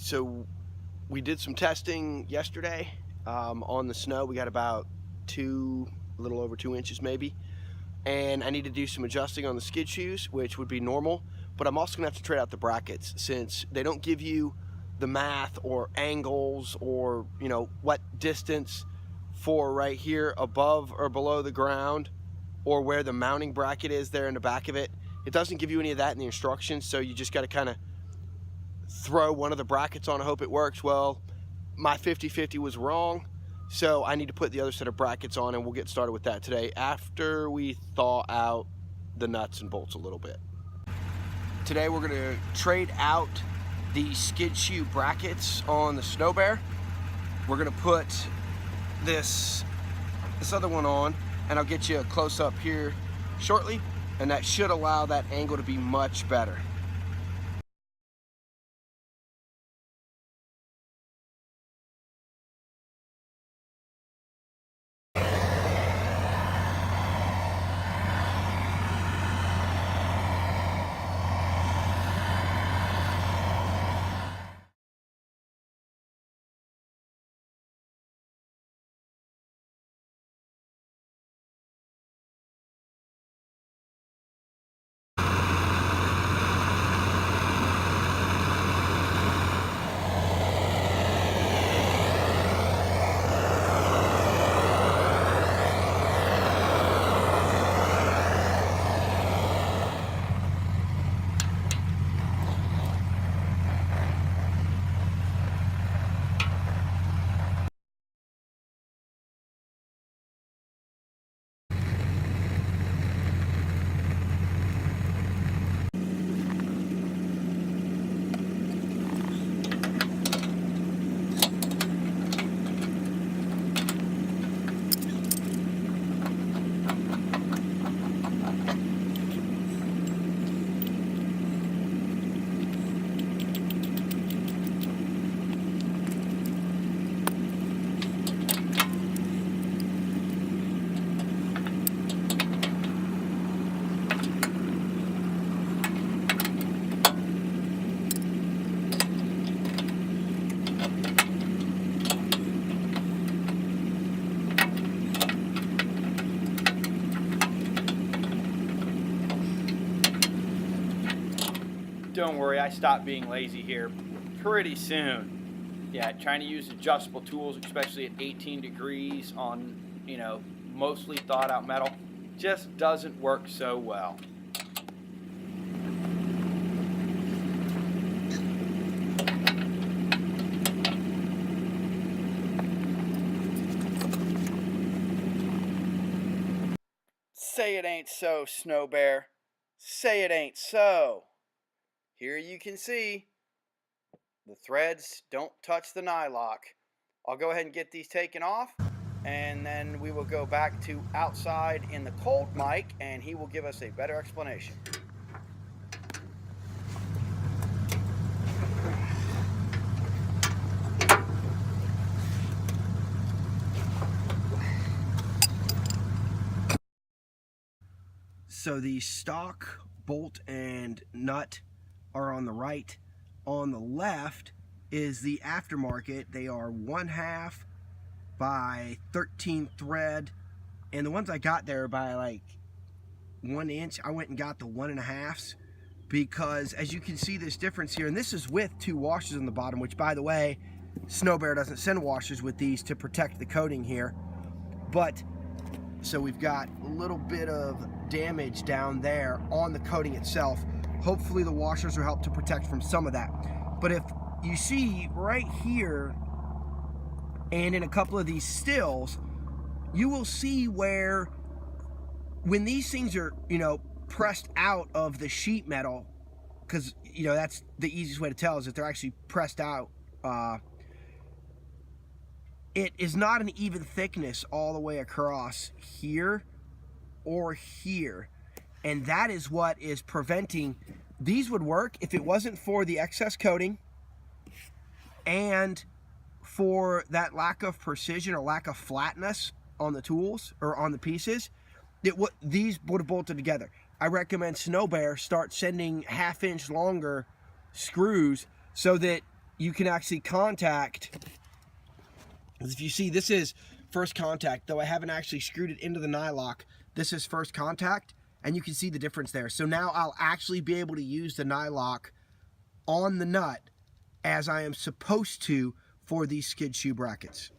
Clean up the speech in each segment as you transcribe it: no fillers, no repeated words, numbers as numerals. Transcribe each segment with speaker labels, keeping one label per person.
Speaker 1: So we did some testing yesterday on the snow. We got about a little over 2 inches maybe. And I need to do some adjusting on the skid shoes, which would be normal. But I'm also gonna have to trade out the brackets since they don't give you the math or angles or what distance for right here above or below the ground or where the mounting bracket is there in the back of it. It doesn't give you any of that in the instructions, so you just got to kind of throw one of the brackets on and hope it works. Well, my 50-50 was wrong, so I need to put the other set of brackets on, and we'll get started with that today after we thaw out the nuts and bolts a little bit. Today we're going to trade out the skid shoe brackets on the Snowbear. We're going to put this other one on, and I'll get you a close-up here shortly, and that should allow that angle to be much better.
Speaker 2: Don't worry, I stopped being lazy here pretty soon. Yeah, trying to use adjustable tools, especially at 18 degrees on, mostly thawed out metal, just doesn't work so well. Say it ain't so, Snowbear. Say it ain't so. Here you can see the threads don't touch the nylock. I'll go ahead and get these taken off, and then we will go back to outside in the cold mic, and he will give us a better explanation.
Speaker 1: So the stock bolt and nut are on the right. On the left is the aftermarket. They are 1/2 by 13 thread, and the ones I got there by like 1 inch. I went and got the 1.5s because, as you can see, this difference here, and this is with 2 washers on the bottom, which, by the way, Snowbear doesn't send washers with these to protect the coating here. But so we've got a little bit of damage down there on the coating itself. Hopefully the washers will help to protect from some of that. But if you see right here and in a couple of these stills, you will see where when these things are, pressed out of the sheet metal, because, that's the easiest way to tell is that they're actually pressed out. It is not an even thickness all the way across here or here. And that is what is preventing. These would work if it wasn't for the excess coating and for that lack of precision or lack of flatness on the tools or on the pieces. These would have bolted together. I recommend Snowbear start sending 1/2 inch longer screws so that you can actually contact, as if you see, this is first contact, though I haven't actually screwed it into the nylock. This is first contact, and you can see the difference there. So now I'll actually be able to use the nylock on the nut as I am supposed to for these skid shoe brackets.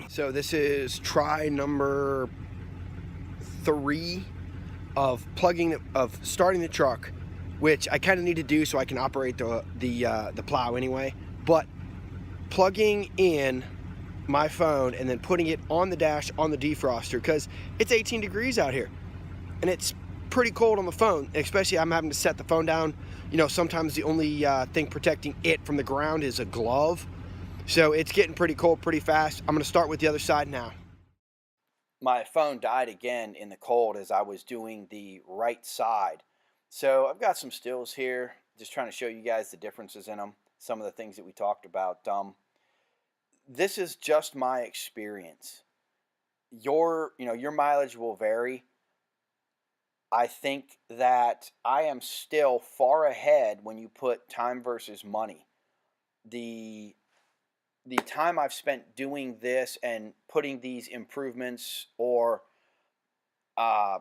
Speaker 1: So this is try number 3 of starting the truck, which I kind of need to do so I can operate the plow anyway. But plugging in my phone and then putting it on the dash on the defroster, because it's 18 degrees out here and it's pretty cold on the phone, especially I'm having to set the phone down. You know, sometimes the only thing protecting it from the ground is a glove. So it's getting pretty cold pretty fast. I'm going to start with the other side now.
Speaker 2: My phone died again in the cold as I was doing the right side. So I've got some stills here, just trying to show you guys the differences in them, some of the things that we talked about. This is just my experience. Your mileage will vary. I think that I am still far ahead when you put time versus money. The the time I've spent doing this and putting these improvements or uh,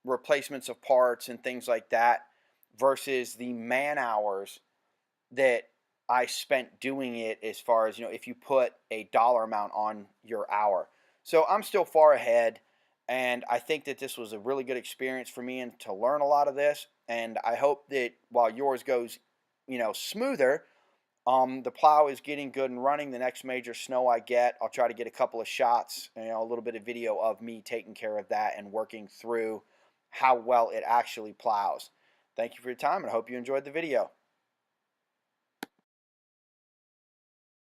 Speaker 2: replacements of parts and things like that versus the man hours that I spent doing it, as far as, if you put a dollar amount on your hour. So I'm still far ahead, and I think that this was a really good experience for me and to learn a lot of this. And I hope that while yours goes, smoother, the plow is getting good and running. The next major snow I get, I'll try to get a couple of shots, a little bit of video of me taking care of that and working through how well it actually plows. Thank you for your time, and I hope you enjoyed the video.